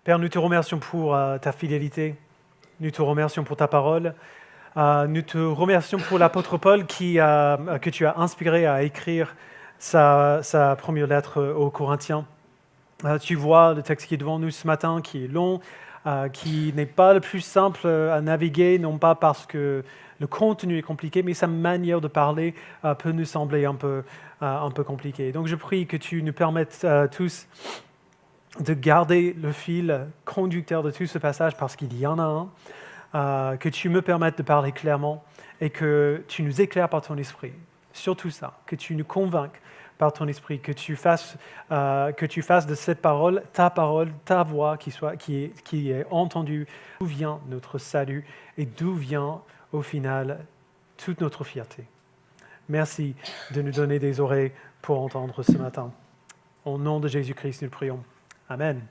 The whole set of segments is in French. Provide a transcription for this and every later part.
Père, nous te remercions pour ta fidélité, nous te remercions pour ta parole, nous te remercions pour l'apôtre Paul que tu as inspiré à écrire sa première lettre aux Corinthiens. Tu vois le texte qui est devant nous ce matin, qui est long, qui n'est pas le plus simple à naviguer, non pas parce que le contenu est compliqué, mais sa manière de parler peut nous sembler un peu compliquée. Donc je prie que tu nous permettes tous de garder le fil conducteur de tout ce passage parce qu'il y en a un, que tu me permettes de parler clairement et que tu nous éclaires par ton esprit. Surtout ça, que tu nous convainques par ton esprit, que tu fasses de cette parole, ta voix qui est entendue, d'où vient notre salut et d'où vient au final toute notre fierté. Merci de nous donner des oreilles pour entendre ce matin. Au nom de Jésus-Christ, nous le prions. Amen.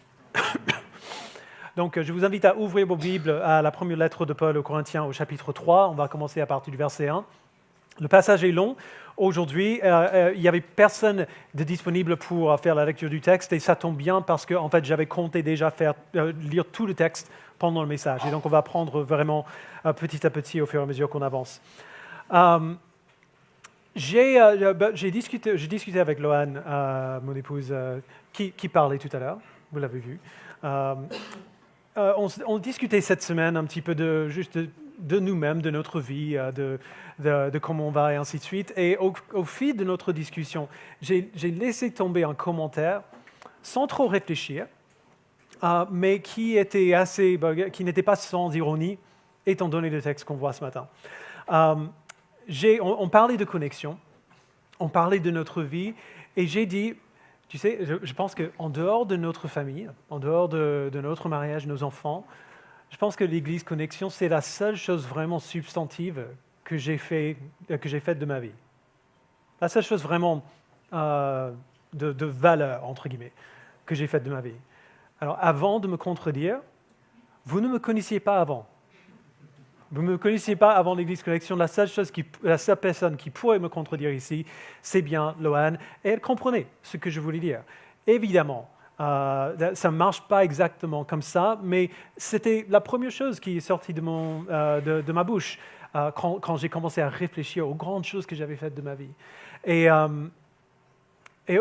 Donc, je vous invite à ouvrir vos Bibles à la première lettre de Paul aux Corinthiens au chapitre 3. On va commencer à partir du verset 1. Le passage est long. Aujourd'hui, il n'y avait personne de disponible pour faire la lecture du texte et ça tombe bien parce que en fait, j'avais compté déjà lire tout le texte pendant le message. Et donc, on va prendre vraiment petit à petit au fur et à mesure qu'on avance. J'ai discuté avec Loane, mon épouse, qui parlait tout à l'heure, vous l'avez vu. On discutait cette semaine un petit peu de nous-mêmes, de notre vie, de comment on va et ainsi de suite. Et au fil de notre discussion, j'ai laissé tomber un commentaire sans trop réfléchir, mais qui n'était pas sans ironie, étant donné le texte qu'on voit ce matin. On parlait de connexion, on parlait de notre vie, et j'ai dit, tu sais, je pense qu'en dehors de notre famille, en dehors de notre mariage, nos enfants, je pense que l'Église Connexion, c'est la seule chose vraiment substantive que j'ai faite de ma vie. La seule chose vraiment de valeur, entre guillemets, que j'ai faite de ma vie. Alors, avant de me contredire, vous ne me connaissiez pas avant. Vous ne me connaissiez pas avant l'Église Connexion. La seule personne qui pourrait me contredire ici, c'est bien Loane. Et elle comprenait ce que je voulais dire. Évidemment, ça ne marche pas exactement comme ça, mais c'était la première chose qui est sortie de ma bouche quand j'ai commencé à réfléchir aux grandes choses que j'avais faites de ma vie. Et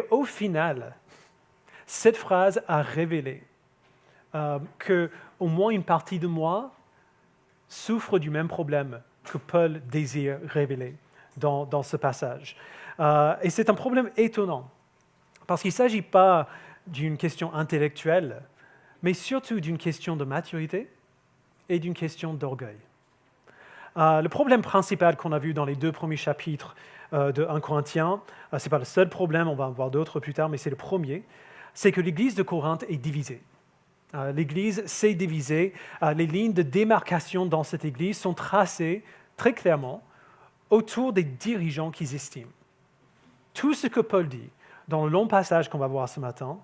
au final, cette phrase a révélé qu'au moins une partie de moi souffre du même problème que Paul désire révéler dans ce passage. Et c'est un problème étonnant, parce qu'il ne s'agit pas d'une question intellectuelle, mais surtout d'une question de maturité et d'une question d'orgueil. Le problème principal qu'on a vu dans les 2 premiers chapitres de 1 Corinthiens, ce n'est pas le seul problème, on va en voir d'autres plus tard, mais c'est le premier, c'est que l'Église de Corinthe est divisée. L'Église s'est divisée. Les lignes de démarcation dans cette Église sont tracées très clairement autour des dirigeants qu'ils estiment. Tout ce que Paul dit dans le long passage qu'on va voir ce matin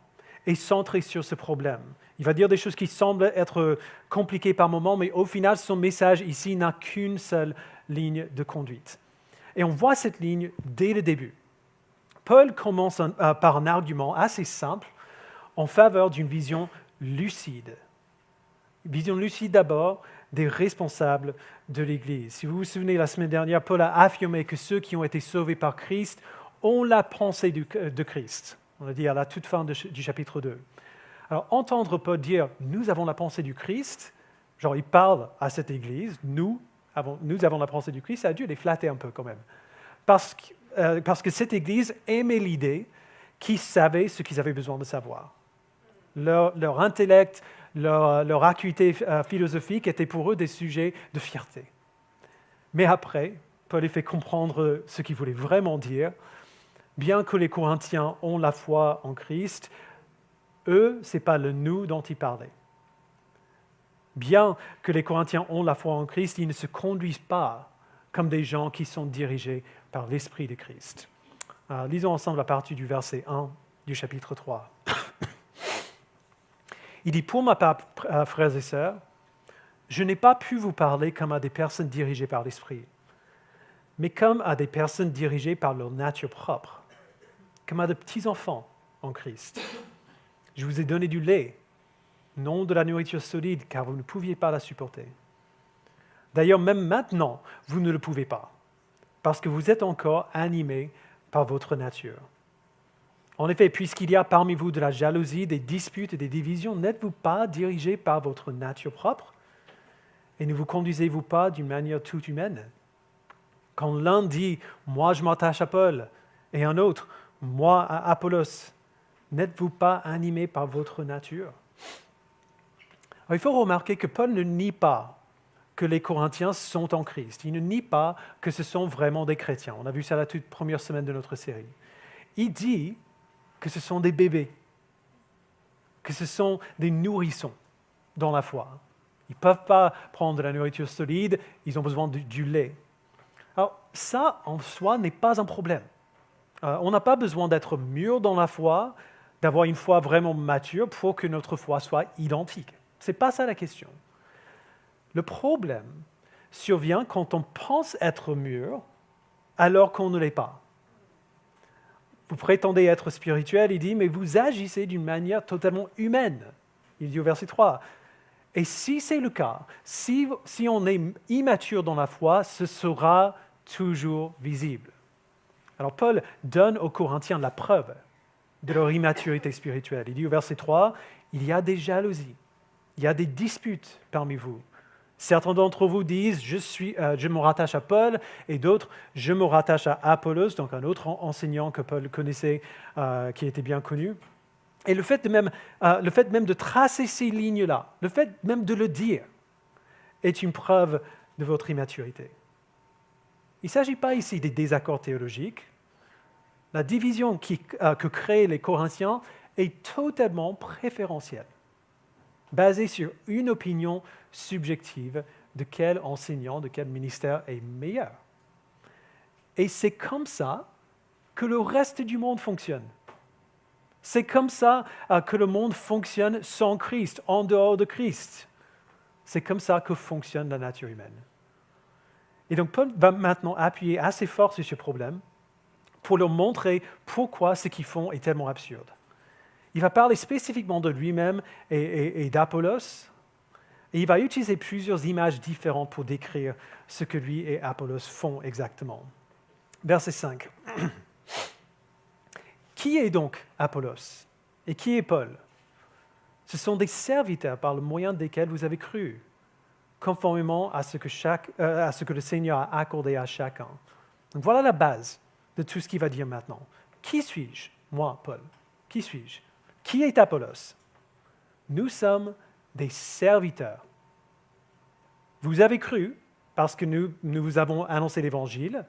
est centré sur ce problème. Il va dire des choses qui semblent être compliquées par moments, mais au final, son message ici n'a qu'une seule ligne de conduite. Et on voit cette ligne dès le début. Paul commence par un argument assez simple en faveur d'une vision lucide. Vision lucide d'abord des responsables de l'Église. Si vous vous souvenez, la semaine dernière, Paul a affirmé que ceux qui ont été sauvés par Christ ont la pensée de Christ. On l'a dit à la toute fin du chapitre 2. Alors, entendre Paul dire « nous avons la pensée du Christ », genre il parle à cette Église, nous avons la pensée du Christ, ça a dû les flatter un peu quand même. Parce que cette Église aimait l'idée qu'ils savaient ce qu'ils avaient besoin de savoir. Leur intellect, leur acuité philosophique étaient pour eux des sujets de fierté. Mais après, Paul les fait comprendre ce qu'il voulait vraiment dire. Bien que les Corinthiens ont la foi en Christ, eux, ce n'est pas le « nous » dont il parlait. Bien que les Corinthiens ont la foi en Christ, ils ne se conduisent pas comme des gens qui sont dirigés par l'Esprit de Christ. Lisons ensemble la partie du verset 1 du chapitre 3. Il dit « Pour ma part, frères et sœurs, je n'ai pas pu vous parler comme à des personnes dirigées par l'Esprit, mais comme à des personnes dirigées par leur nature propre, comme à de petits enfants en Christ. Je vous ai donné du lait, non de la nourriture solide, car vous ne pouviez pas la supporter. D'ailleurs, même maintenant, vous ne le pouvez pas, parce que vous êtes encore animés par votre nature. En effet, puisqu'il y a parmi vous de la jalousie, des disputes et des divisions, n'êtes-vous pas dirigés par votre nature propre? Et ne vous conduisez-vous pas d'une manière toute humaine? Quand l'un dit « moi je m'attache à Paul » et un autre « moi à Apollos », n'êtes-vous pas animés par votre nature? Alors, il faut remarquer que Paul ne nie pas que les Corinthiens sont en Christ. Il ne nie pas que ce sont vraiment des chrétiens. On a vu ça la toute première semaine de notre série. Il dit que ce sont des bébés, que ce sont des nourrissons dans la foi. Ils ne peuvent pas prendre de la nourriture solide, ils ont besoin du lait. Alors ça, en soi, n'est pas un problème. On n'a pas besoin d'être mûr dans la foi, d'avoir une foi vraiment mature pour que notre foi soit identique. Ce n'est pas ça la question. Le problème survient quand on pense être mûr alors qu'on ne l'est pas. Vous prétendez être spirituel, il dit, mais vous agissez d'une manière totalement humaine. Il dit au verset 3. Et si c'est le cas, si on est immature dans la foi, ce sera toujours visible. Alors Paul donne aux Corinthiens la preuve de leur immaturité spirituelle. Il dit au verset 3, il y a des jalousies, il y a des disputes parmi vous. Certains d'entre vous disent, je me rattache à Paul, et d'autres, je me rattache à Apollos, donc un autre enseignant que Paul connaissait, qui était bien connu. Et le fait même de tracer ces lignes-là, le fait même de le dire, est une preuve de votre immaturité. Il ne s'agit pas ici des désaccords théologiques. La division que créent les Corinthiens est totalement préférentielle, basée sur une opinion subjective de quel enseignant, de quel ministère est meilleur. Et c'est comme ça que le reste du monde fonctionne. C'est comme ça que le monde fonctionne sans Christ, en dehors de Christ. C'est comme ça que fonctionne la nature humaine. Et donc Paul va maintenant appuyer assez fort sur ce problème pour leur montrer pourquoi ce qu'ils font est tellement absurde. Il va parler spécifiquement de lui-même et d'Apollos, et il va utiliser plusieurs images différentes pour décrire ce que lui et Apollos font exactement. Verset 5. Qui est donc Apollos et qui est Paul? Ce sont des serviteurs par le moyen desquels vous avez cru, conformément à ce que le Seigneur a accordé à chacun. Donc voilà la base de tout ce qu'il va dire maintenant. Qui suis-je? Moi, Paul. Qui suis-je? Qui est Apollos? Nous sommes des serviteurs. Vous avez cru parce que nous vous avons annoncé l'Évangile,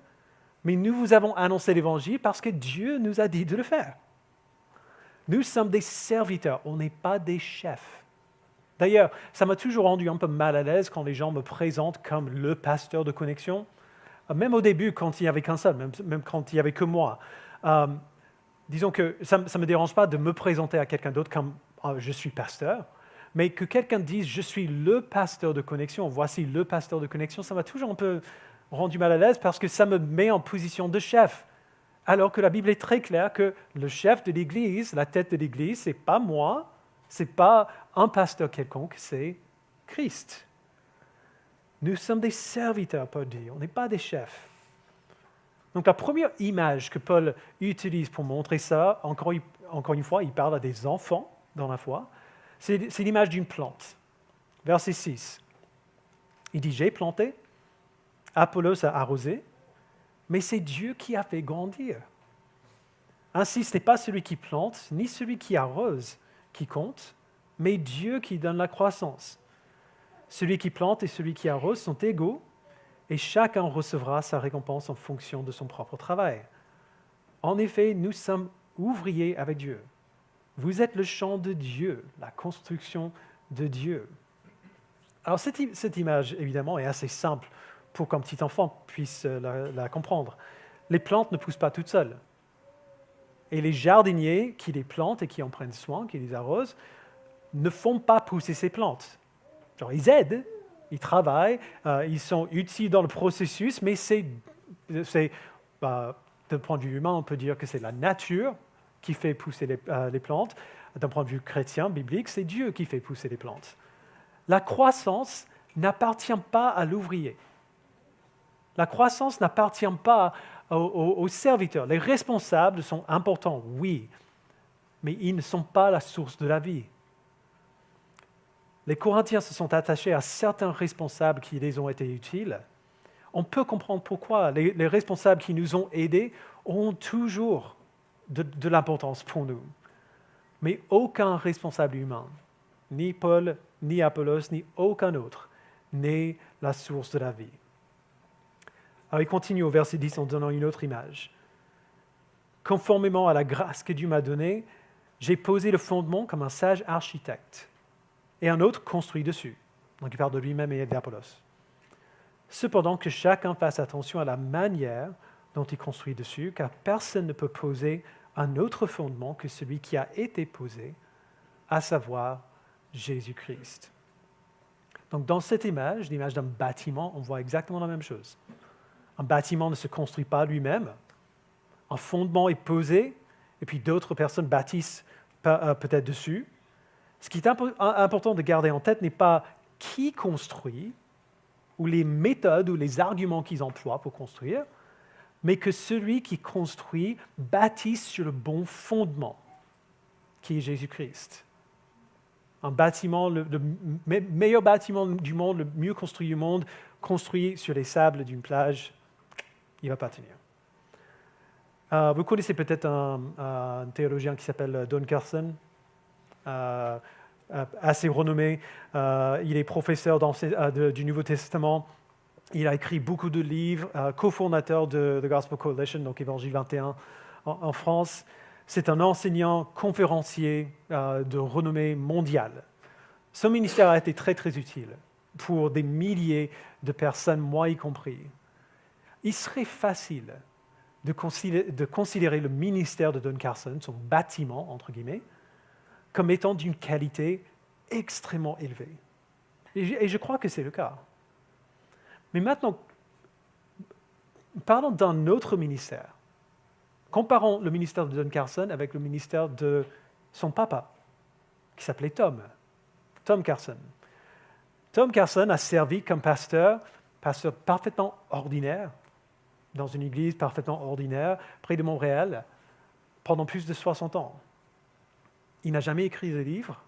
mais nous vous avons annoncé l'Évangile parce que Dieu nous a dit de le faire. Nous sommes des serviteurs, on n'est pas des chefs. D'ailleurs, ça m'a toujours rendu un peu mal à l'aise quand les gens me présentent comme le pasteur de Connexion. Même au début, quand il n'y avait qu'un seul, même quand il n'y avait que moi. Disons que ça ne me dérange pas de me présenter à quelqu'un d'autre comme je suis pasteur, mais que quelqu'un dise je suis le pasteur de Connexion, voici le pasteur de Connexion, ça m'a toujours un peu rendu mal à l'aise parce que ça me met en position de chef. Alors que la Bible est très claire que le chef de l'Église, la tête de l'Église, ce n'est pas moi, ce n'est pas un pasteur quelconque, c'est Christ. Nous sommes des serviteurs, Paul dit, on n'est pas des chefs. Donc la première image que Paul utilise pour montrer ça, encore une fois, il parle à des enfants dans la foi, c'est l'image d'une plante. Verset 6. Il dit, j'ai planté, Apollos a arrosé, mais c'est Dieu qui a fait grandir. Ainsi, ce n'est pas celui qui plante, ni celui qui arrose qui compte, mais Dieu qui donne la croissance. Celui qui plante et celui qui arrose sont égaux, et chacun recevra sa récompense en fonction de son propre travail. En effet, nous sommes ouvriers avec Dieu. Vous êtes le champ de Dieu, la construction de Dieu. Alors cette image, évidemment, est assez simple pour qu'un petit enfant puisse la comprendre. Les plantes ne poussent pas toutes seules. Et les jardiniers qui les plantent et qui en prennent soin, qui les arrosent, ne font pas pousser ces plantes. Genre, ils aident, ils travaillent, ils sont utiles dans le processus, mais d'un point de vue humain, on peut dire que c'est la nature qui fait pousser les plantes. d'un point de vue chrétien, biblique, c'est Dieu qui fait pousser les plantes. La croissance n'appartient pas à l'ouvrier. La croissance n'appartient pas aux serviteurs. Les responsables sont importants, oui, mais ils ne sont pas la source de la vie. Les Corinthiens se sont attachés à certains responsables qui les ont été utiles. On peut comprendre pourquoi. Les responsables qui nous ont aidés ont toujours de l'importance pour nous. Mais aucun responsable humain, ni Paul, ni Apollos, ni aucun autre, n'est la source de la vie. Alors il continue au verset 10 en donnant une autre image. Conformément à la grâce que Dieu m'a donnée, j'ai posé le fondement comme un sage architecte, et un autre construit dessus. Donc il parle de lui-même et d'Apollos. Cependant que chacun fasse attention à la manière dont il construit dessus, car personne ne peut poser un autre fondement que celui qui a été posé, à savoir Jésus-Christ. Donc dans cette image, l'image d'un bâtiment, on voit exactement la même chose. Un bâtiment ne se construit pas lui-même. Un fondement est posé, et puis d'autres personnes bâtissent peut-être dessus. Ce qui est important de garder en tête n'est pas qui construit, ou les méthodes ou les arguments qu'ils emploient pour construire, mais que celui qui construit bâtisse sur le bon fondement, qui est Jésus-Christ. Un bâtiment, le meilleur bâtiment du monde, le mieux construit du monde, construit sur les sables d'une plage, il ne va pas tenir. Vous connaissez peut-être un théologien qui s'appelle Don Carson, assez renommé. Il est professeur du Nouveau Testament. Il a écrit beaucoup de livres, cofondateur de The Gospel Coalition, donc Évangile 21 en France. C'est un enseignant conférencier de renommée mondiale. Son ministère a été très, très utile pour des milliers de personnes, moi y compris. Il serait facile de considérer le ministère de Don Carson, son bâtiment, entre guillemets, comme étant d'une qualité extrêmement élevée. Et je crois que c'est le cas. Mais maintenant, parlons d'un autre ministère. Comparons le ministère de Don Carson avec le ministère de son papa, qui s'appelait Tom Carson. Tom Carson a servi comme pasteur parfaitement ordinaire, dans une église parfaitement ordinaire, près de Montréal, pendant plus de 60 ans. Il n'a jamais écrit de livre,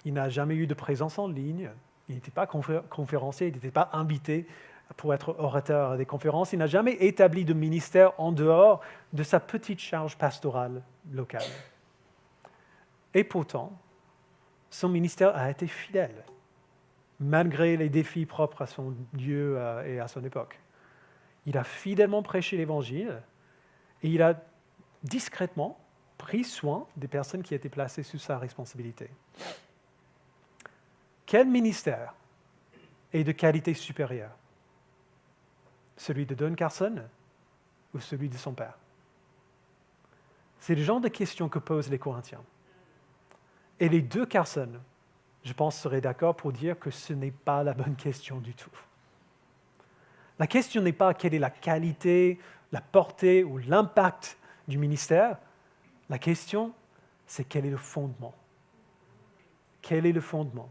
il n'a jamais eu de présence en ligne, il n'était pas conférencier, il n'était pas invité pour être orateur à des conférences, il n'a jamais établi de ministère en dehors de sa petite charge pastorale locale. Et pourtant, son ministère a été fidèle, malgré les défis propres à son lieu et à son époque. Il a fidèlement prêché l'Évangile et il a discrètement pris soin des personnes qui étaient placées sous sa responsabilité. Quel ministère est de qualité supérieure? Celui de Don Carson ou celui de son père? C'est le genre de questions que posent les Corinthiens. Et les deux Carson, je pense, seraient d'accord pour dire que ce n'est pas la bonne question du tout. La question n'est pas quelle est la qualité, la portée ou l'impact du ministère. La question, c'est quel est le fondement. Quel est le fondement?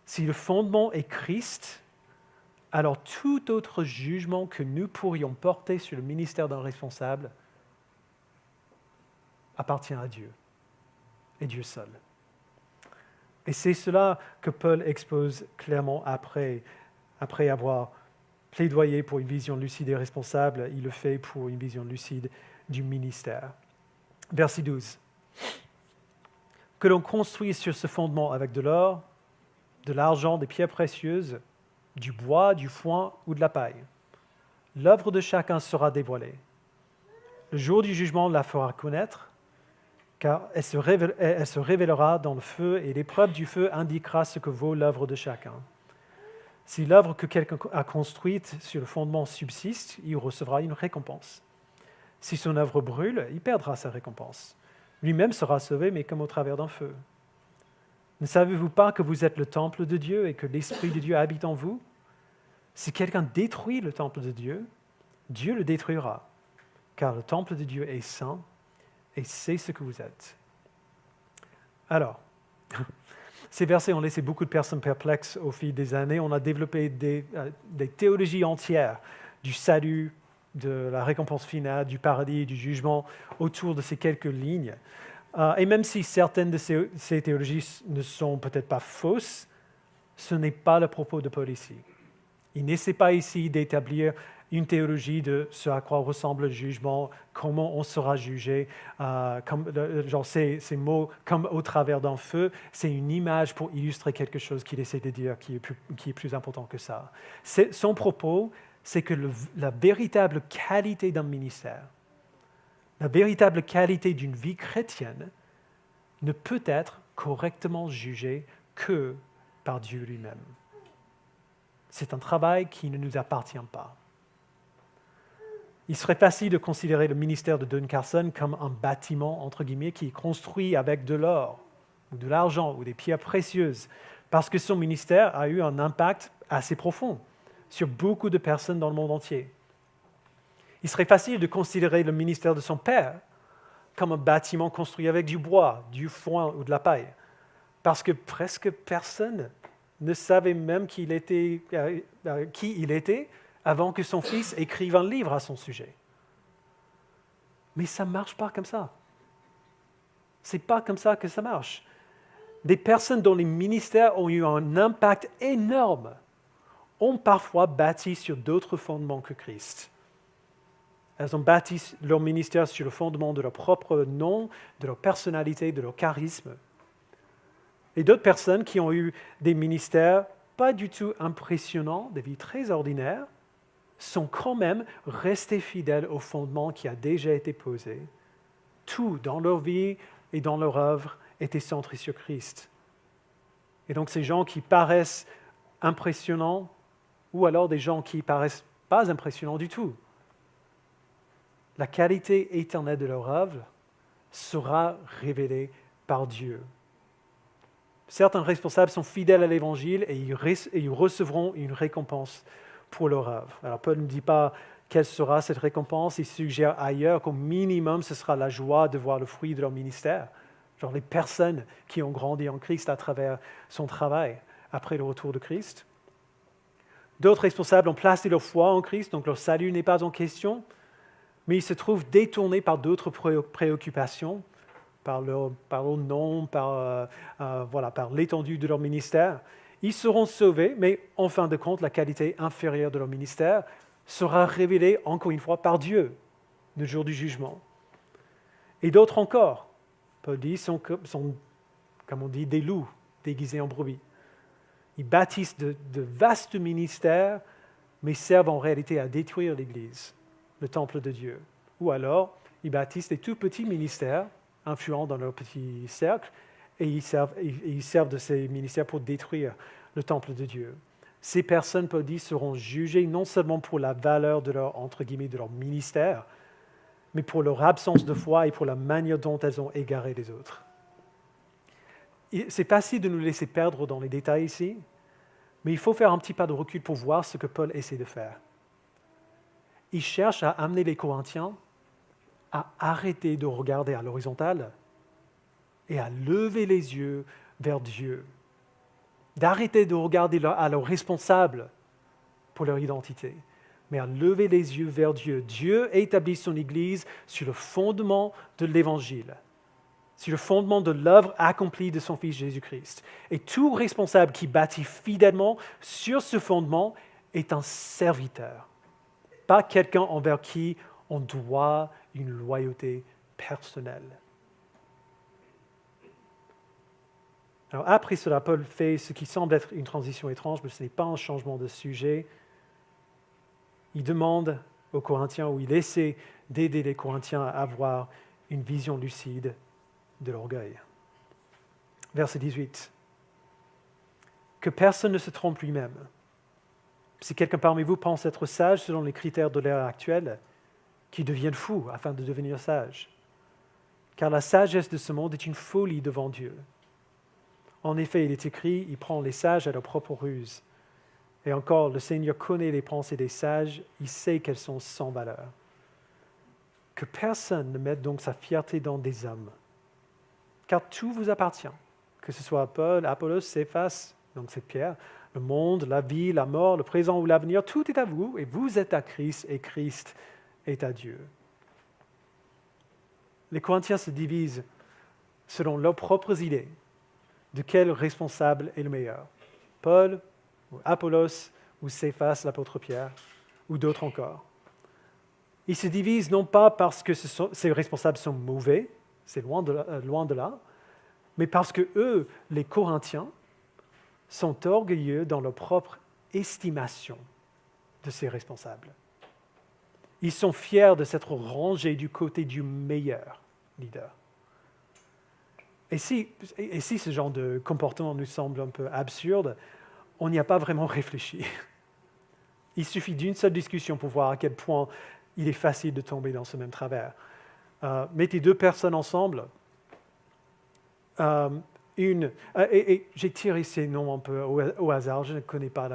Si le fondement est Christ, alors tout autre jugement que nous pourrions porter sur le ministère d'un responsable appartient à Dieu, et Dieu seul. Et c'est cela que Paul expose clairement après avoir plaidoyer pour une vision lucide des responsables, il le fait pour une vision lucide du ministère. Verset 12. Que l'on construise sur ce fondement avec de l'or, de l'argent, des pierres précieuses, du bois, du foin ou de la paille. L'œuvre de chacun sera dévoilée. Le jour du jugement la fera connaître, car elle se révélera dans le feu et l'épreuve du feu indiquera ce que vaut l'œuvre de chacun. Si l'œuvre que quelqu'un a construite sur le fondement subsiste, il recevra une récompense. Si son œuvre brûle, il perdra sa récompense. Lui-même sera sauvé, mais comme au travers d'un feu. Ne savez-vous pas que vous êtes le temple de Dieu et que l'Esprit de Dieu habite en vous? Si quelqu'un détruit le temple de Dieu, Dieu le détruira, car le temple de Dieu est saint et c'est ce que vous êtes. Alors, ces versets ont laissé beaucoup de personnes perplexes au fil des années. On a développé des théologies entières du salut, de la récompense finale, du paradis, du jugement autour de ces quelques lignes. Et même si certaines de ces théologies ne sont peut-être pas fausses, ce n'est pas le propos de Paul ici. Il n'essaie pas ici d'établir une théologie de ce à quoi ressemble le jugement, comment on sera jugé, ces mots comme au travers d'un feu, c'est une image pour illustrer quelque chose qu'il essaie de dire qui est plus important que ça. Son propos, c'est que la véritable qualité d'un ministère, la véritable qualité d'une vie chrétienne ne peut être correctement jugée que par Dieu lui-même. C'est un travail qui ne nous appartient pas. Il serait facile de considérer le ministère de Don Carson comme un bâtiment, entre guillemets, qui est construit avec de l'or, ou de l'argent, ou des pierres précieuses, parce que son ministère a eu un impact assez profond sur beaucoup de personnes dans le monde entier. Il serait facile de considérer le ministère de son père comme un bâtiment construit avec du bois, du foin ou de la paille, parce que presque personne ne savait même qui il était avant que son fils écrive un livre à son sujet. Mais ça ne marche pas comme ça. Ce n'est pas comme ça que ça marche. Des personnes dont les ministères ont eu un impact énorme ont parfois bâti sur d'autres fondements que Christ. Elles ont bâti leur ministère sur le fondement de leur propre nom, de leur personnalité, de leur charisme. Et d'autres personnes qui ont eu des ministères pas du tout impressionnants, des vies très ordinaires, sont quand même restées fidèles au fondement qui a déjà été posé. Tout dans leur vie et dans leur œuvre était centré sur Christ. Et donc ces gens qui paraissent impressionnants, ou alors des gens qui paraissent pas impressionnants du tout, la qualité éternelle de leur œuvre sera révélée par Dieu. Certains responsables sont fidèles à l'Évangile et ils recevront une récompense pour leur œuvre. Alors Paul ne dit pas quelle sera cette récompense, il suggère ailleurs qu'au minimum ce sera la joie de voir le fruit de leur ministère, genre les personnes qui ont grandi en Christ à travers son travail après le retour de Christ. D'autres responsables ont placé leur foi en Christ, donc leur salut n'est pas en question, mais ils se trouvent détournés par d'autres préoccupations, par leur nom, par l'étendue de leur ministère. Ils seront sauvés, mais en fin de compte, la qualité inférieure de leur ministère sera révélée encore une fois par Dieu, le jour du jugement. Et d'autres encore, Paul dit, sont, comme on dit, des loups déguisés en brebis. Ils bâtissent de vastes ministères, mais servent en réalité à détruire l'Église, le temple de Dieu. Ou alors, ils bâtissent des tout petits ministères, influents dans leur petit cercle, et ils servent de ces ministères pour détruire le temple de Dieu. Ces personnes, Paul dit, seront jugées non seulement pour la valeur de leur, entre guillemets, de leur ministère, mais pour leur absence de foi et pour la manière dont elles ont égaré les autres. C'est facile de nous laisser perdre dans les détails ici, mais il faut faire un petit pas de recul pour voir ce que Paul essaie de faire. Il cherche à amener les Corinthiens à arrêter de regarder à l'horizontale et à lever les yeux vers Dieu, d'arrêter de regarder à leurs responsables pour leur identité, mais à lever les yeux vers Dieu. Dieu établit son Église sur le fondement de l'Évangile, sur le fondement de l'œuvre accomplie de son Fils Jésus-Christ. Et tout responsable qui bâtit fidèlement sur ce fondement est un serviteur, pas quelqu'un envers qui on doit une loyauté personnelle. Alors après cela, Paul fait ce qui semble être une transition étrange, mais ce n'est pas un changement de sujet. Il demande aux Corinthiens, ou il essaie d'aider les Corinthiens à avoir une vision lucide de l'orgueil. Verset 18. Que personne ne se trompe lui-même. Si quelqu'un parmi vous pense être sage selon les critères de l'ère actuelle, qu'il devienne fou afin de devenir sage. Car la sagesse de ce monde est une folie devant Dieu. En effet, il est écrit, il prend les sages à leur propre ruse. Et encore, le Seigneur connaît les pensées des sages, il sait qu'elles sont sans valeur. Que personne ne mette donc sa fierté dans des hommes, car tout vous appartient. que ce soit Paul, Apollos, Céphas, donc c'est Pierre, le monde, la vie, la mort, le présent ou l'avenir, tout est à vous et vous êtes à Christ et Christ est à Dieu. Les Corinthiens se divisent selon leurs propres idées de quel responsable est le meilleur. Paul, ou Apollos, ou Céphas, l'apôtre Pierre, ou d'autres encore. Ils se divisent non pas parce que ces responsables sont mauvais, c'est loin de là, mais parce que eux, les Corinthiens, sont orgueilleux dans leur propre estimation de ces responsables. Ils sont fiers de s'être rangés du côté du meilleur leader. Et si ce genre de comportement nous semble un peu absurde, on n'y a pas vraiment réfléchi. Il suffit d'une seule discussion pour voir à quel point il est facile de tomber dans ce même travers. Mettez deux personnes ensemble, et j'ai tiré ces noms un peu au hasard, je ne connais pas,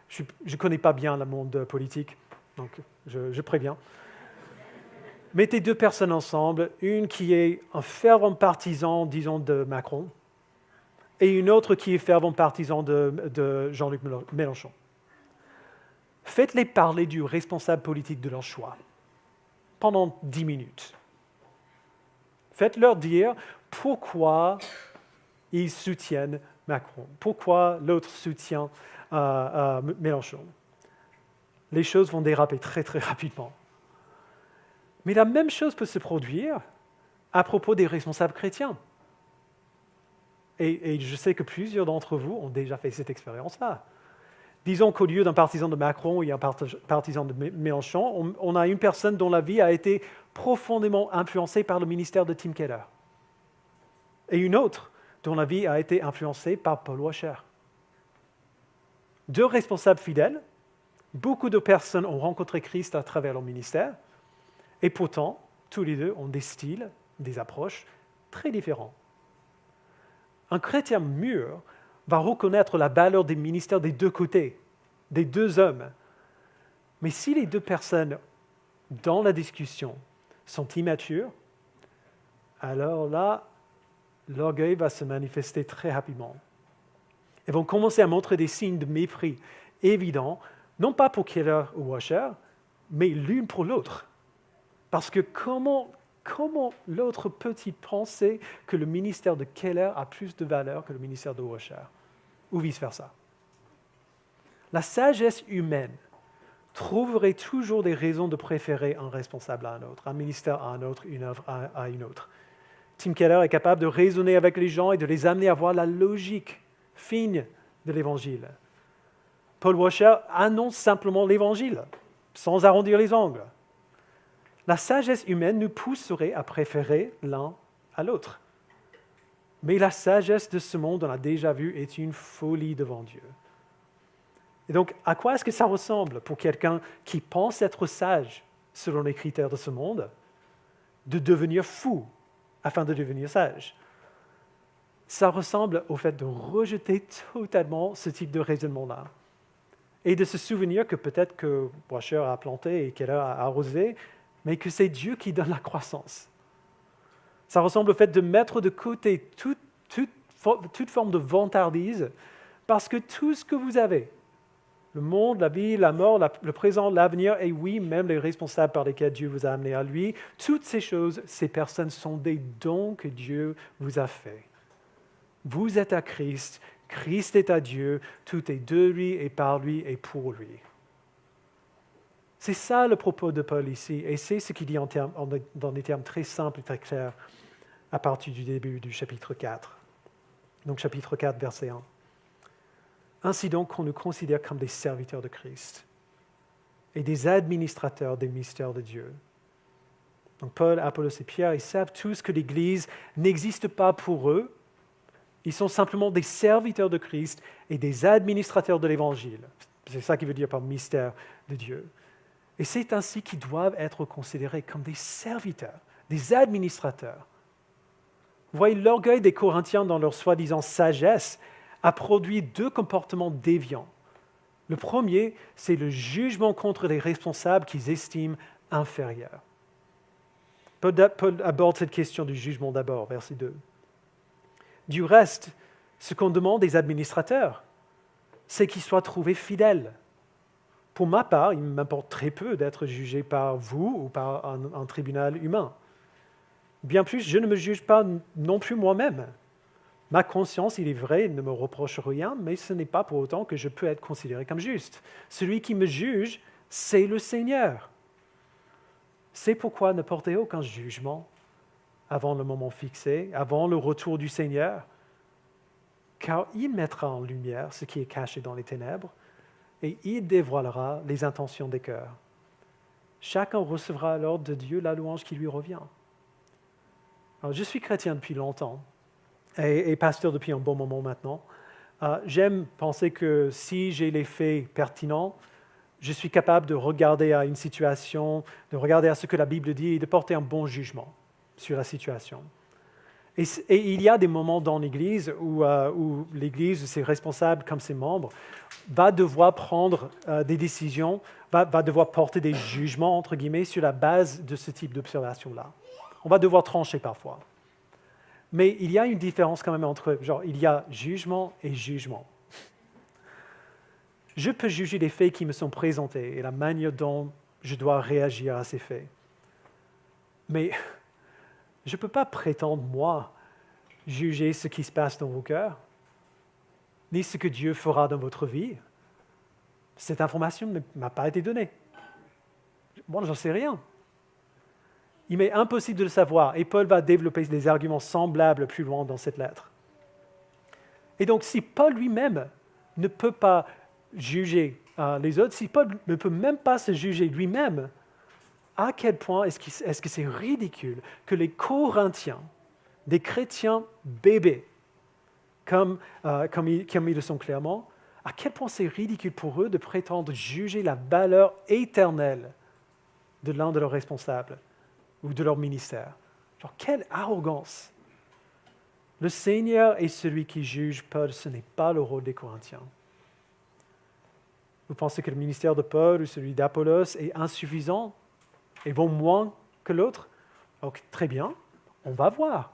je connais pas bien le monde politique, donc je préviens. Mettez deux personnes ensemble, une qui est un fervent partisan, disons, de Macron, et une autre qui est fervent partisan de Jean-Luc Mélenchon. Faites-les parler du responsable politique de leur choix pendant 10 minutes. Faites-leur dire pourquoi ils soutiennent Macron, pourquoi l'autre soutient Mélenchon. Les choses vont déraper très très rapidement. Mais la même chose peut se produire à propos des responsables chrétiens. Et je sais que plusieurs d'entre vous ont déjà fait cette expérience-là. Disons qu'au lieu d'un partisan de Macron et un partisan de Mélenchon, on a une personne dont la vie a été profondément influencée par le ministère de Tim Keller. Et une autre dont la vie a été influencée par Paul Washer. Deux responsables fidèles, beaucoup de personnes ont rencontré Christ à travers leur ministère, et pourtant, tous les deux ont des styles, des approches très différents. Un chrétien mûr va reconnaître la valeur des ministères des deux côtés, des deux hommes. Mais si les deux personnes dans la discussion sont immatures, alors là, l'orgueil va se manifester très rapidement. Ils vont commencer à montrer des signes de mépris évidents, non pas pour Keller ou Washer, mais l'une pour l'autre. Parce que comment l'autre peut-il penser que le ministère de Keller a plus de valeur que le ministère de Washer? Ou vice-versa. La sagesse humaine trouverait toujours des raisons de préférer un responsable à un autre, un ministère à un autre, une œuvre à une autre. Tim Keller est capable de raisonner avec les gens et de les amener à voir la logique fine de l'Évangile. Paul Washer annonce simplement l'Évangile, sans arrondir les angles. La sagesse humaine nous pousserait à préférer l'un à l'autre. Mais la sagesse de ce monde, on l'a déjà vu, est une folie devant Dieu. Et donc, à quoi est-ce que ça ressemble pour quelqu'un qui pense être sage selon les critères de ce monde, de devenir fou afin de devenir sage? Ça ressemble au fait de rejeter totalement ce type de raisonnement-là et de se souvenir que peut-être que Washer a planté et Keller a arrosé, mais que c'est Dieu qui donne la croissance. Ça ressemble au fait de mettre de côté toute forme de vantardise, parce que tout ce que vous avez, le monde, la vie, la mort, le présent, l'avenir, et oui, même les responsables par lesquels Dieu vous a amené à lui, toutes ces choses, ces personnes sont des dons que Dieu vous a faits. Vous êtes à Christ, Christ est à Dieu, tout est de lui et par lui et pour lui. C'est ça le propos de Paul ici, et c'est ce qu'il dit dans des termes très simples et très clairs à partir du début du chapitre 4. Donc chapitre 4, verset 1. Ainsi donc, on nous considère comme des serviteurs de Christ et des administrateurs des mystères de Dieu. Donc Paul, Apollos et Pierre, ils savent tous que l'Église n'existe pas pour eux. Ils sont simplement des serviteurs de Christ et des administrateurs de l'Évangile. C'est ça qu'il veut dire par mystère de Dieu. Et c'est ainsi qu'ils doivent être considérés comme des serviteurs, des administrateurs. Vous voyez, l'orgueil des Corinthiens dans leur soi-disant sagesse a produit deux comportements déviants. Le premier, c'est le jugement contre les responsables qu'ils estiment inférieurs. Paul aborde cette question du jugement d'abord, verset 2. Du reste, ce qu'on demande des administrateurs, c'est qu'ils soient trouvés fidèles. Pour ma part, il m'importe très peu d'être jugé par vous ou par un tribunal humain. Bien plus, je ne me juge pas non plus moi-même. Ma conscience, il est vrai, ne me reproche rien, mais ce n'est pas pour autant que je peux être considéré comme juste. Celui qui me juge, c'est le Seigneur. C'est pourquoi ne portez aucun jugement avant le moment fixé, avant le retour du Seigneur, car il mettra en lumière ce qui est caché dans les ténèbres et il dévoilera les intentions des cœurs. Chacun recevra alors de Dieu la louange qui lui revient. Alors, je suis chrétien depuis longtemps et pasteur depuis un bon moment maintenant. J'aime penser que si j'ai les faits pertinents, je suis capable de regarder à une situation, de regarder à ce que la Bible dit et de porter un bon jugement sur la situation. Et il y a des moments dans l'Église où l'Église, ses responsables comme ses membres, va devoir prendre des décisions, va devoir porter des jugements, entre guillemets, sur la base de ce type d'observation-là. On va devoir trancher parfois. Mais il y a une différence quand même entre, il y a jugement et jugement. Je peux juger les faits qui me sont présentés et la manière dont je dois réagir à ces faits. Mais je ne peux pas prétendre, moi, juger ce qui se passe dans vos cœurs, ni ce que Dieu fera dans votre vie. Cette information ne m'a pas été donnée. Moi, j'en sais rien. Il m'est impossible de le savoir, et Paul va développer des arguments semblables plus loin dans cette lettre. Et donc, si Paul lui-même ne peut pas juger les autres, si Paul ne peut même pas se juger lui-même, à quel point est-ce que c'est ridicule que les Corinthiens, des chrétiens bébés, comme ils le sont clairement, à quel point c'est ridicule pour eux de prétendre juger la valeur éternelle de l'un de leurs responsables ou de leur ministère. Quelle arrogance! Le Seigneur est celui qui juge Paul, ce n'est pas le rôle des Corinthiens. Vous pensez que le ministère de Paul ou celui d'Apollos est insuffisant et vaut moins que l'autre? Ok, très bien, on va voir.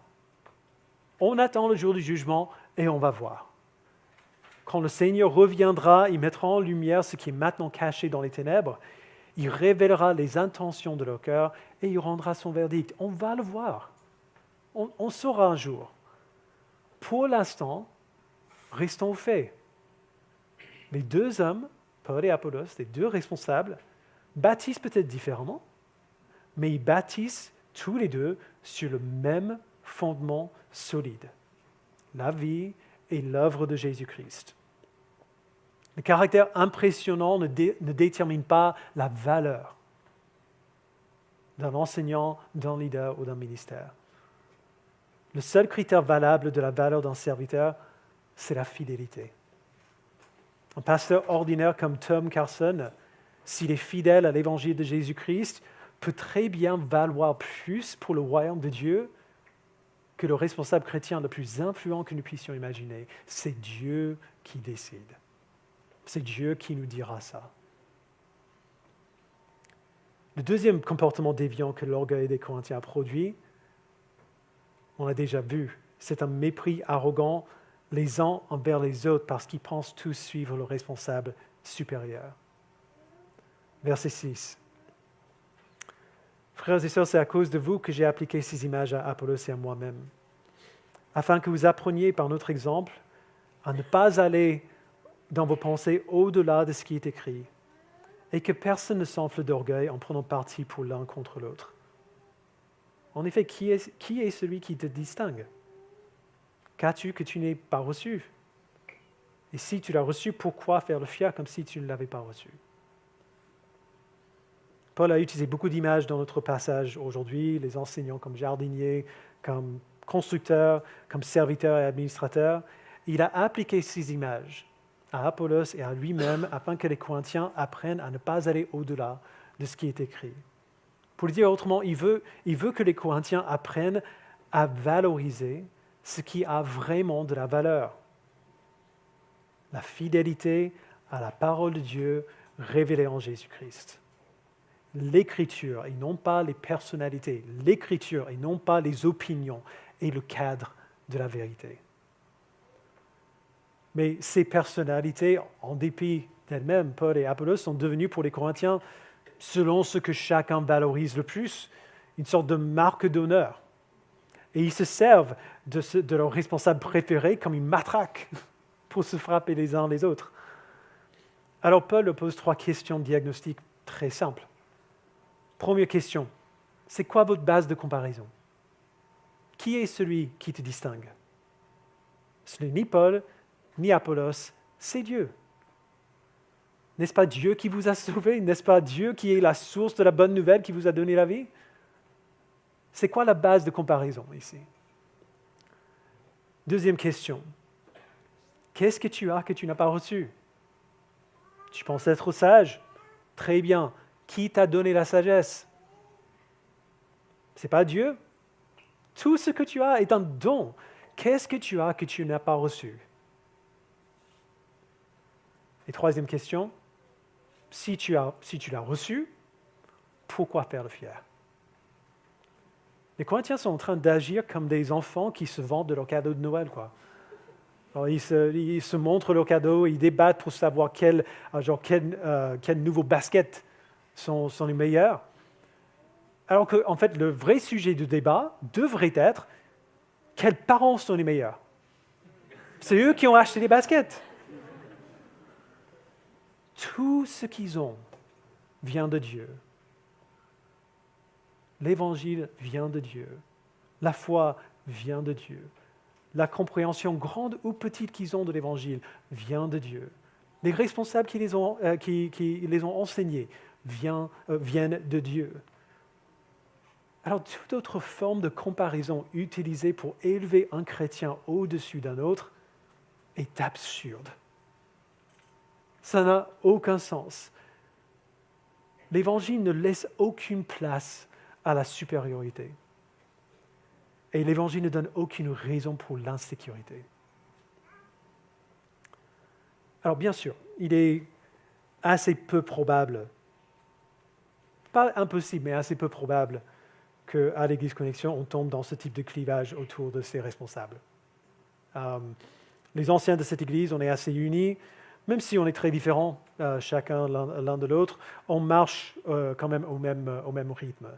On attend le jour du jugement et on va voir. Quand le Seigneur reviendra, il mettra en lumière ce qui est maintenant caché dans les ténèbres. Il révélera les intentions de leur cœur et il rendra son verdict. On va le voir. On saura un jour. Pour l'instant, restons au fait. Les deux hommes, Paul et Apollos, les deux responsables, bâtissent peut-être différemment, mais ils bâtissent tous les deux sur le même fondement solide, la vie et l'œuvre de Jésus-Christ. Le caractère impressionnant ne détermine pas la valeur d'un enseignant, d'un leader ou d'un ministère. Le seul critère valable de la valeur d'un serviteur, c'est la fidélité. Un pasteur ordinaire comme Tom Carson, s'il est fidèle à l'évangile de Jésus-Christ, peut très bien valoir plus pour le royaume de Dieu que le responsable chrétien le plus influent que nous puissions imaginer. C'est Dieu qui décide. C'est Dieu qui nous dira ça. Le deuxième comportement déviant que l'orgueil des Corinthiens a produit, on l'a déjà vu, c'est un mépris arrogant les uns envers les autres parce qu'ils pensent tous suivre le responsable supérieur. Verset 6. Frères et sœurs, c'est à cause de vous que j'ai appliqué ces images à Apollos et à moi-même, afin que vous appreniez par notre exemple à ne pas aller dans vos pensées au-delà de ce qui est écrit, et que personne ne s'enfle d'orgueil en prenant parti pour l'un contre l'autre. En effet, qui est celui qui te distingue? Qu'as-tu que tu n'aies pas reçu? Et si tu l'as reçu, pourquoi faire le fier comme si tu ne l'avais pas reçu? Paul a utilisé beaucoup d'images dans notre passage aujourd'hui, les enseignants comme jardiniers, comme constructeurs, comme serviteurs et administrateurs. Il a appliqué ces images à Apollos et à lui-même afin que les Corinthiens apprennent à ne pas aller au-delà de ce qui est écrit. Pour le dire autrement, il veut que les Corinthiens apprennent à valoriser ce qui a vraiment de la valeur. La fidélité à la parole de Dieu révélée en Jésus-Christ. L'Écriture et non pas les personnalités. L'Écriture et non pas les opinions est le cadre de la vérité. Mais ces personnalités, en dépit d'elles-mêmes, Paul et Apollos, sont devenus pour les Corinthiens, selon ce que chacun valorise le plus, une sorte de marque d'honneur. Et ils se servent de leur responsable préféré comme une matraque pour se frapper les uns les autres. Alors Paul leur pose 3 questions diagnostiques très simples. Première question, c'est quoi votre base de comparaison? Qui est celui qui te distingue? Ce n'est ni Paul, ni Apollos, c'est Dieu. N'est-ce pas Dieu qui vous a sauvé? N'est-ce pas Dieu qui est la source de la bonne nouvelle qui vous a donné la vie? C'est quoi la base de comparaison ici? Deuxième question. Qu'est-ce que tu as que tu n'as pas reçu? Tu penses être sage? Très bien. Qui t'a donné la sagesse? Ce n'est pas Dieu? Tout ce que tu as est un don. Qu'est-ce que tu as que tu n'as pas reçu? Et troisième question. Si tu l'as reçu, pourquoi faire le fier? Les Corinthiens sont en train d'agir comme des enfants qui se vantent de leur cadeau de Noël, quoi. Alors, ils se montrent leurs cadeaux, ils débattent pour savoir quel nouveau basket sont les meilleurs. Alors qu'en fait, le vrai sujet du débat devrait être quels parents sont les meilleurs. C'est eux qui ont acheté les baskets. Tout ce qu'ils ont vient de Dieu. L'Évangile vient de Dieu. La foi vient de Dieu. La compréhension grande ou petite qu'ils ont de l'Évangile vient de Dieu. Les responsables qui les ont enseignés viennent de Dieu. Alors, toute autre forme de comparaison utilisée pour élever un chrétien au-dessus d'un autre est absurde. Ça n'a aucun sens. L'Évangile ne laisse aucune place à la supériorité. Et l'Évangile ne donne aucune raison pour l'insécurité. Alors bien sûr, il est assez peu probable, pas impossible, mais assez peu probable qu'à l'Église Connexion, on tombe dans ce type de clivage autour de ses responsables. Les anciens de cette Église, on est assez unis, même si on est très différents, chacun l'un de l'autre, on marche quand même au même rythme.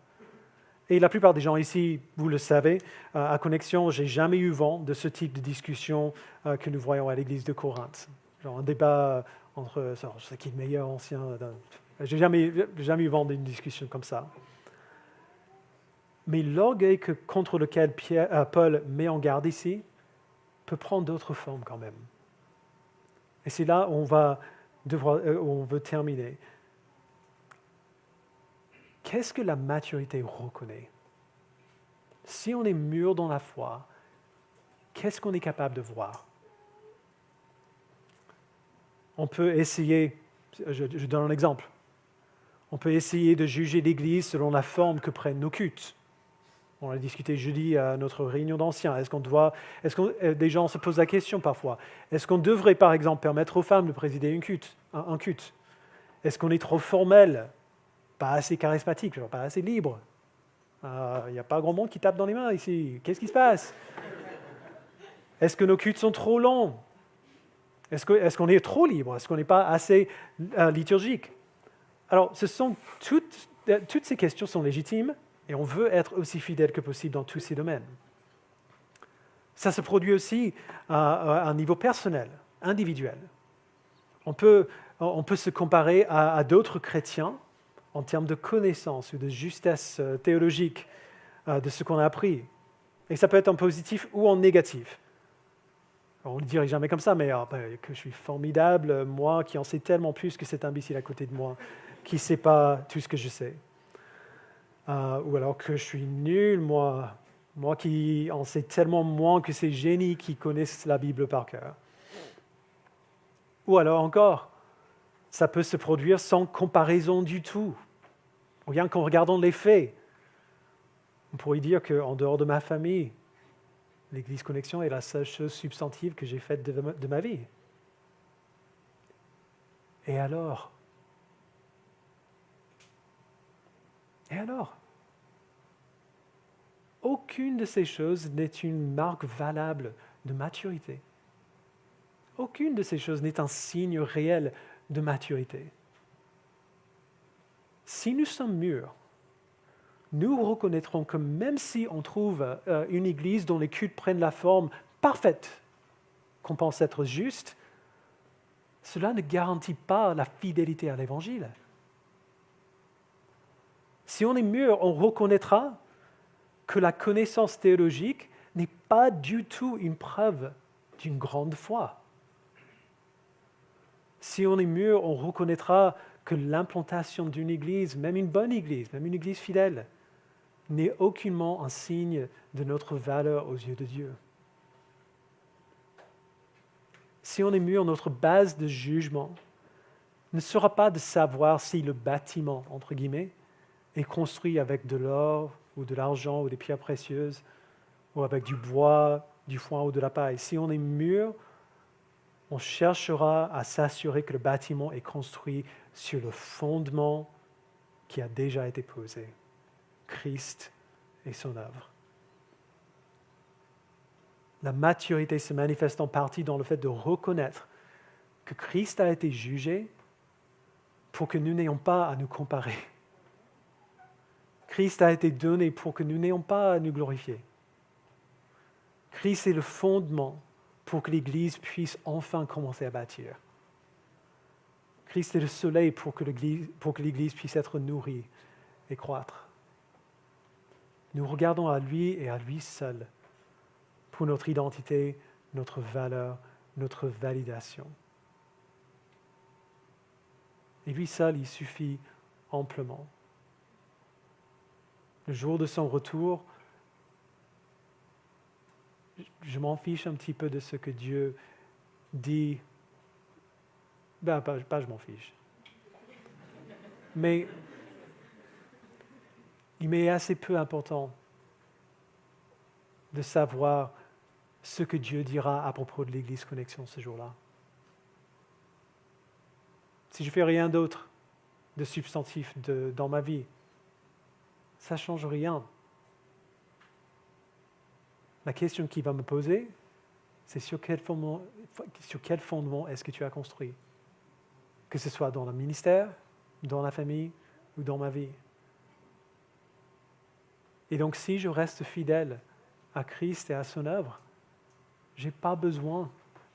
Et la plupart des gens ici, vous le savez, à Connexion, je n'ai jamais eu vent de ce type de discussion que nous voyons à l'Église de Corinthe. Genre un débat entre ce qui est le meilleur ancien. Je n'ai jamais eu vent d'une discussion comme ça. Mais l'orgueil contre lequel Paul met en garde ici peut prendre d'autres formes quand même. Et c'est là où on veut terminer. Qu'est-ce que la maturité reconnaît? Si on est mûr dans la foi, qu'est-ce qu'on est capable de voir? On peut essayer, je donne un exemple, on peut essayer de juger l'Église selon la forme que prennent nos cultes. On a discuté jeudi à notre réunion d'anciens. Des gens se posent la question parfois, est-ce qu'on devrait par exemple permettre aux femmes de présider un culte? Est-ce qu'on est trop formel? Pas assez charismatique, pas assez libre. Il n'y a pas grand monde qui tape dans les mains ici. Qu'est-ce qui se passe? Est-ce que nos cultes sont trop longs? Est-ce qu'on est trop libre? Est-ce qu'on n'est pas assez liturgique? Alors, toutes ces questions sont légitimes et on veut être aussi fidèle que possible dans tous ces domaines. Ça se produit aussi à un niveau personnel, individuel. On peut se comparer à d'autres chrétiens en termes de connaissance ou de justesse théologique de ce qu'on a appris. Et ça peut être en positif ou en négatif. On ne le dirait jamais comme ça, mais que je suis formidable, moi qui en sais tellement plus que cet imbécile à côté de moi, qui ne sait pas tout ce que je sais. Ou alors que je suis nul, moi qui en sais tellement moins que ces génies qui connaissent la Bible par cœur. Ou alors encore, ça peut se produire sans comparaison du tout. Rien qu'en regardant les faits. On pourrait dire qu'en dehors de ma famille, l'Église Connexion est la seule chose substantive que j'ai faite de ma vie. Et alors? Aucune de ces choses n'est une marque valable de maturité. Aucune de ces choses n'est un signe réel de maturité. Si nous sommes mûrs, nous reconnaîtrons que même si on trouve une église dont les cultes prennent la forme parfaite qu'on pense être juste, cela ne garantit pas la fidélité à l'Évangile. Si on est mûr, on reconnaîtra que la connaissance théologique n'est pas du tout une preuve d'une grande foi. Si on est mûr, on reconnaîtra que l'implantation d'une église, même une bonne église, même une église fidèle, n'est aucunement un signe de notre valeur aux yeux de Dieu. Si on est mûr, notre base de jugement ne sera pas de savoir si le bâtiment, entre guillemets, est construit avec de l'or ou de l'argent ou des pierres précieuses, ou avec du bois, du foin ou de la paille. Si on est mûr, on cherchera à s'assurer que le bâtiment est construit sur le fondement qui a déjà été posé, Christ et son œuvre. La maturité se manifeste en partie dans le fait de reconnaître que Christ a été jugé pour que nous n'ayons pas à nous comparer. Christ a été donné pour que nous n'ayons pas à nous glorifier. Christ est le fondement pour que l'Église puisse enfin commencer à bâtir. Christ est le soleil pour que l'Église puisse être nourrie et croître. Nous regardons à lui et à lui seul pour notre identité, notre valeur, notre validation. Et lui seul, il suffit amplement. Le jour de son retour, je m'en fiche un petit peu de ce que Dieu dit. Pas je m'en fiche. Mais il m'est assez peu important de savoir ce que Dieu dira à propos de l'Église Connexion ce jour-là. Si je ne fais rien d'autre de substantif dans ma vie, ça ne change rien. La question qu'il va me poser, c'est sur quel fondement est-ce que tu as construit? Que ce soit dans le ministère, dans la famille ou dans ma vie. Et donc si je reste fidèle à Christ et à son œuvre, je n'ai pas besoin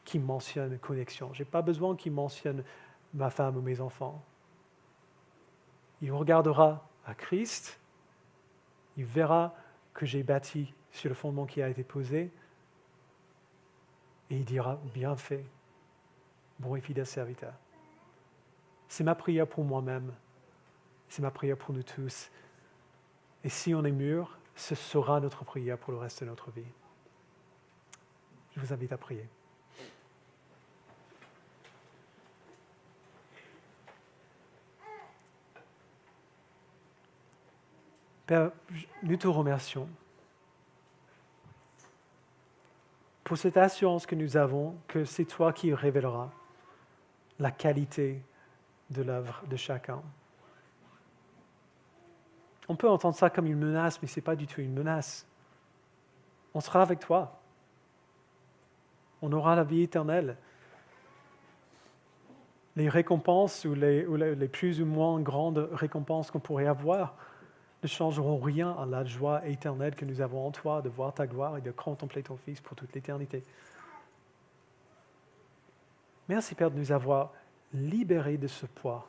qu'il mentionne connexion. Je n'ai pas besoin qu'il mentionne ma femme ou mes enfants. Il regardera à Christ, il verra que j'ai bâti sur le fondement qui a été posé, et il dira, bien fait, bon et fidèle serviteur. C'est ma prière pour moi-même, c'est ma prière pour nous tous. Et si on est mûr, ce sera notre prière pour le reste de notre vie. Je vous invite à prier. Père, nous te remercions pour cette assurance que nous avons que c'est toi qui révéleras la qualité de l'œuvre de chacun. On peut entendre ça comme une menace, mais ce n'est pas du tout une menace. On sera avec toi. On aura la vie éternelle. Les récompenses ou les plus ou moins grandes récompenses qu'on pourrait avoir ne changeront rien à la joie éternelle que nous avons en toi de voir ta gloire et de contempler ton Fils pour toute l'éternité. Merci Père de nous avoir libérés de ce poids.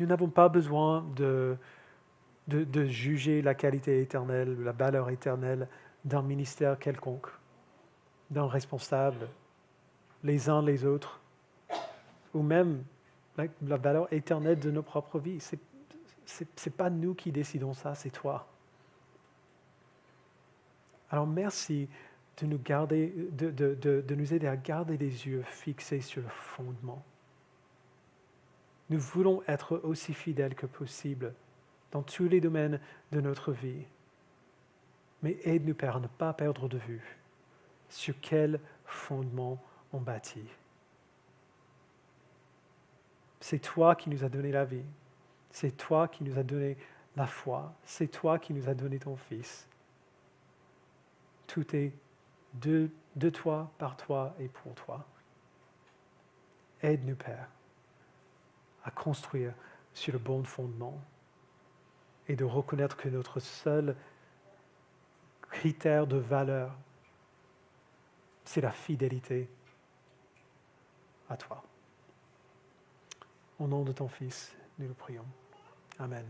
Nous n'avons pas besoin de juger la qualité éternelle, la valeur éternelle d'un ministère quelconque, d'un responsable, les uns les autres, ou même la valeur éternelle de nos propres vies. C'est pas nous qui décidons ça, c'est toi. Alors merci de nous garder, de nous aider à garder les yeux fixés sur le fondement. Nous voulons être aussi fidèles que possible dans tous les domaines de notre vie. Mais aide-nous, Père, à ne pas perdre de vue sur quel fondement on bâtit. C'est toi qui nous as donné la vie. C'est toi qui nous as donné la foi. C'est toi qui nous as donné ton Fils. Tout est de de toi, par toi et pour toi. Aide-nous, Père, à construire sur le bon fondement et de reconnaître que notre seul critère de valeur, c'est la fidélité à toi. Au nom de ton Fils, nous le prions. Amen.